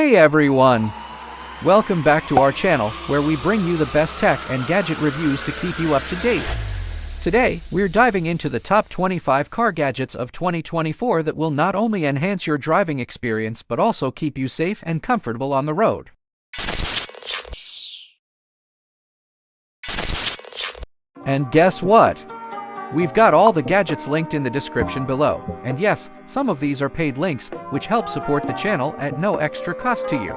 Hey everyone! Welcome back to our channel, where we bring you the best tech and gadget reviews to keep you up to date. Today, we're diving into the top 25 car gadgets of 2024 that will not only enhance your driving experience but also keep you safe and comfortable on the road. And guess what? We've got all the gadgets linked in the description below, and yes, some of these are paid links, which help support the channel at no extra cost to you.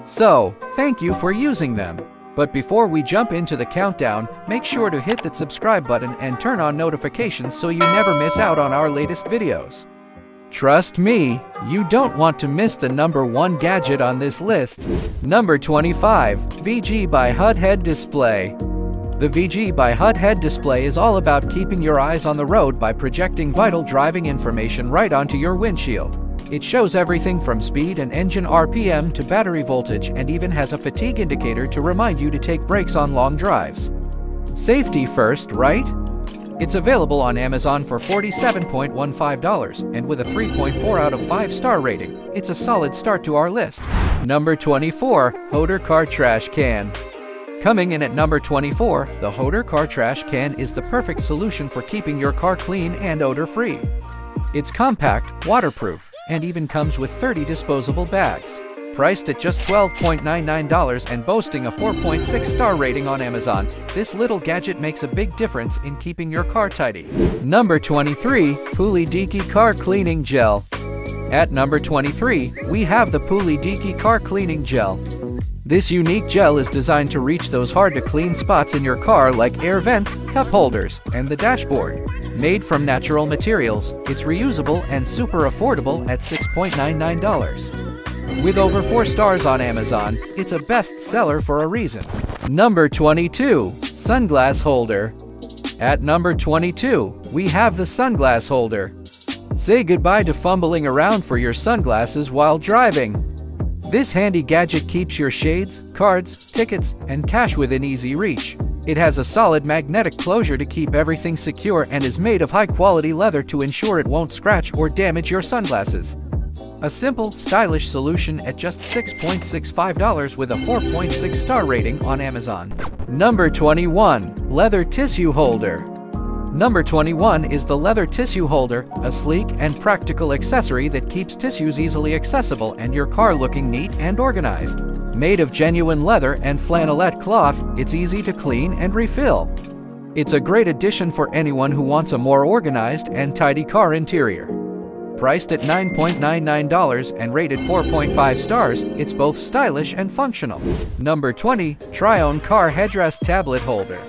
So, thank you for using them. But before we jump into the countdown, make sure to hit that subscribe button and turn on notifications so you never miss out on our latest videos. Trust me, you don't want to miss the number 1 gadget on this list. Number 25, VG by HUD Head Display. The VG by HUD Head Display is all about keeping your eyes on the road by projecting vital driving information right onto your windshield. It shows everything from speed and engine RPM to battery voltage, and even has a fatigue indicator to remind you to take breaks on long drives. Safety first, right? It's available on Amazon for $47.15, and with a 3.4 out of 5 star rating, it's a solid start to our list. Number 24, Hoder Car Trash Can. Coming in at number 24, the Hoder Car Trash Can is the perfect solution for keeping your car clean and odor-free. It's compact, waterproof, and even comes with 30 disposable bags. Priced at just $12.99 and boasting a 4.6 star rating on Amazon, this little gadget makes a big difference in keeping your car tidy. Number 23, Puli Diki Car Cleaning Gel. At number 23, we have the Puli Diki Car Cleaning Gel. This unique gel is designed to reach those hard-to-clean spots in your car like air vents, cup holders, and the dashboard. Made from natural materials, it's reusable and super affordable at $6.99. With over 4 stars on Amazon, it's a best-seller for a reason. Number 22, Sunglass Holder. At number 22, we have the Sunglass Holder. Say goodbye to fumbling around for your sunglasses while driving. This handy gadget keeps your shades, cards, tickets, and cash within easy reach. It has a solid magnetic closure to keep everything secure and is made of high-quality leather to ensure it won't scratch or damage your sunglasses. A simple, stylish solution at just $6.65 with a 4.6 star rating on Amazon. Number 21, Leather Tissue Holder. Number 21 is the Leather Tissue Holder, a sleek and practical accessory that keeps tissues easily accessible and your car looking neat and organized. Made of genuine leather and flannelette cloth, it's easy to clean and refill. It's a great addition for anyone who wants a more organized and tidy car interior. Priced at $9.99 and rated 4.5 stars, it's both stylish and functional. Number 20, Trione Car Headrest Tablet Holder.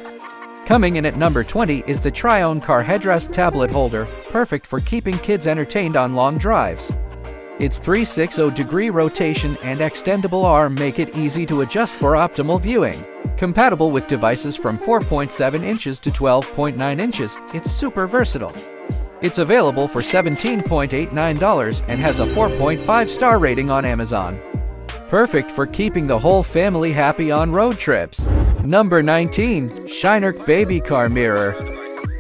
Coming in at number 20 is the Trione Car Headrest Tablet Holder, perfect for keeping kids entertained on long drives. Its 360-degree rotation and extendable arm make it easy to adjust for optimal viewing. Compatible with devices from 4.7 inches to 12.9 inches, it's super versatile. It's available for $17.89 and has a 4.5 star rating on Amazon. Perfect for keeping the whole family happy on road trips. Number 19, Shinerk Baby Car Mirror.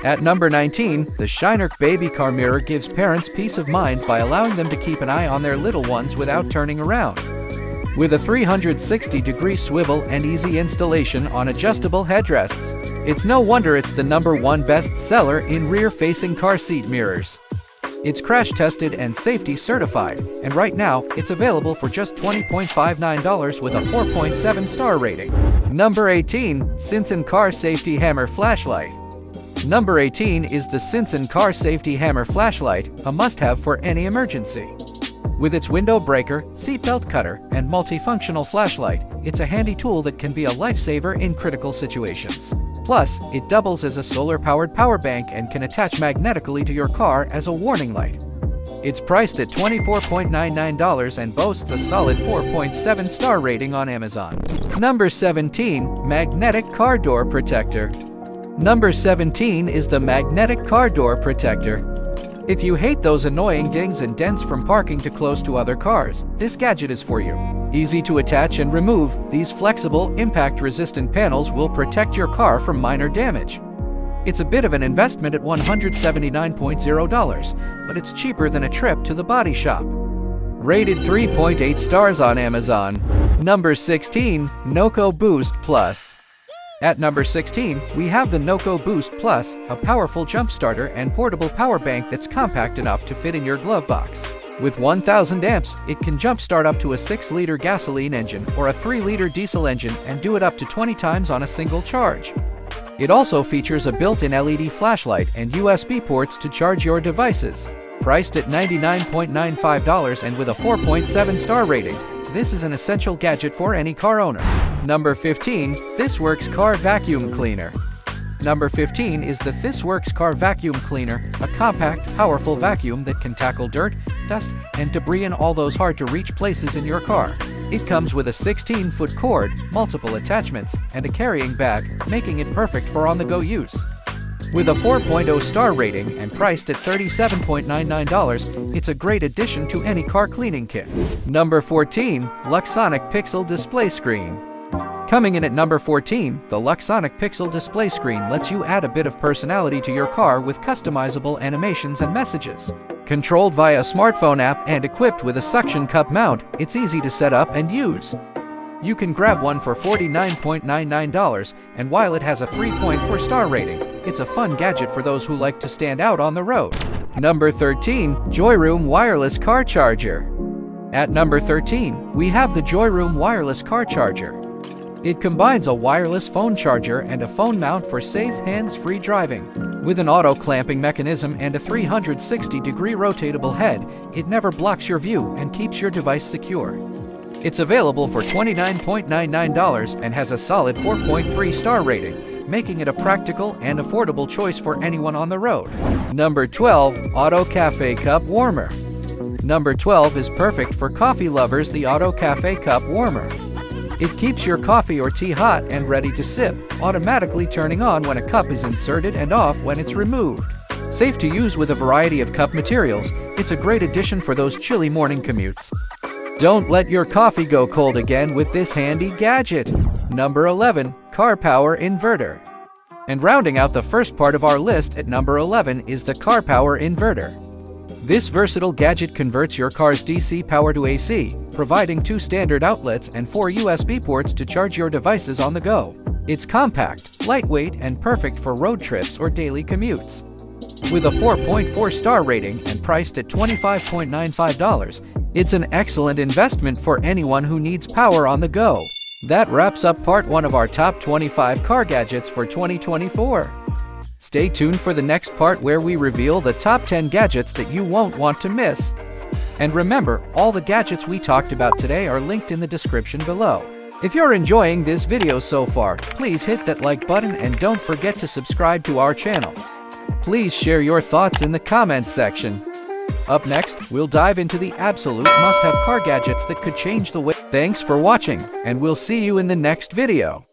At number 19, the Shinerk Baby Car Mirror gives parents peace of mind by allowing them to keep an eye on their little ones without turning around. With a 360-degree swivel and easy installation on adjustable headrests, it's no wonder it's the number 1 best-seller in rear-facing car seat mirrors. It's crash-tested and safety certified, and right now, it's available for just $20.59 with a 4.7 star rating. Number 18, Sinson Car Safety Hammer Flashlight. Number 18 is the Sinson Car Safety Hammer Flashlight, a must-have for any emergency. With its window breaker, seatbelt cutter, and multifunctional flashlight, it's a handy tool that can be a lifesaver in critical situations. Plus, it doubles as a solar-powered power bank and can attach magnetically to your car as a warning light. It's priced at $24.99 and boasts a solid 4.7 star rating on Amazon. Number 17, Magnetic Car Door Protector. Number 17 is the Magnetic Car Door Protector. If you hate those annoying dings and dents from parking too close to other cars, this gadget is for you. Easy to attach and remove, these flexible, impact-resistant panels will protect your car from minor damage. It's a bit of an investment at $179.00, but it's cheaper than a trip to the body shop. Rated 3.8 stars on Amazon. Number 16. Noco Boost Plus. At number 16, we have the Noco Boost Plus, a powerful jump starter and portable power bank that's compact enough to fit in your glove box. With 1000 amps, it can jumpstart up to a 6-liter gasoline engine or a 3-liter diesel engine and do it up to 20 times on a single charge. It also features a built-in LED flashlight and USB ports to charge your devices. Priced at $99.95 and with a 4.7 star rating, this is an essential gadget for any car owner. Number 15. ThisWorks Car Vacuum Cleaner. Number 15 is the ThisWorks Car Vacuum Cleaner, a compact, powerful vacuum that can tackle dirt, dust, and debris in all those hard-to-reach places in your car. It comes with a 16-foot cord, multiple attachments, and a carrying bag, making it perfect for on-the-go use. With a 4.0 star rating and priced at $37.99, it's a great addition to any car cleaning kit. Number 14. Luxonic Pixel Display Screen. Coming in at number 14, the Luxonic Pixel Display Screen lets you add a bit of personality to your car with customizable animations and messages. Controlled via a smartphone app and equipped with a suction cup mount, it's easy to set up and use. You can grab one for $49.99, and while it has a 3.4 star rating, it's a fun gadget for those who like to stand out on the road. Number 13. Joyroom Wireless Car Charger. At number 13, we have the Joyroom Wireless Car Charger. It combines a wireless phone charger and a phone mount for safe, hands-free driving. With an auto-clamping mechanism and a 360-degree rotatable head, it never blocks your view and keeps your device secure. It's available for $29.99 and has a solid 4.3 star rating, making it a practical and affordable choice for anyone on the road. Number 12. Auto Cafe Cup Warmer. Number 12 is perfect for coffee lovers. The Auto Cafe Cup Warmer. It keeps your coffee or tea hot and ready to sip, automatically turning on when a cup is inserted and off when it's removed. Safe to use with a variety of cup materials, it's a great addition for those chilly morning commutes. Don't let your coffee go cold again with this handy gadget. Number 11. Car Power Inverter. And rounding out the first part of our list at number 11 is the Car Power Inverter. This versatile gadget converts your car's DC power to AC, providing 2 standard outlets and 4 USB ports to charge your devices on the go. It's compact, lightweight, and perfect for road trips or daily commutes. With a 4.4 star rating and priced at $25.95, it's an excellent investment for anyone who needs power on the go. That wraps up part 1 of our top 25 car gadgets for 2024. Stay tuned for the next part where we reveal the top 10 gadgets that you won't want to miss. And remember, all the gadgets we talked about today are linked in the description below. If you're enjoying this video so far, please hit that like button and don't forget to subscribe to our channel. Please share your thoughts in the comments section. Up next, we'll dive into the absolute must-have car gadgets that could change the way. Thanks for watching, and we'll see you in the next video.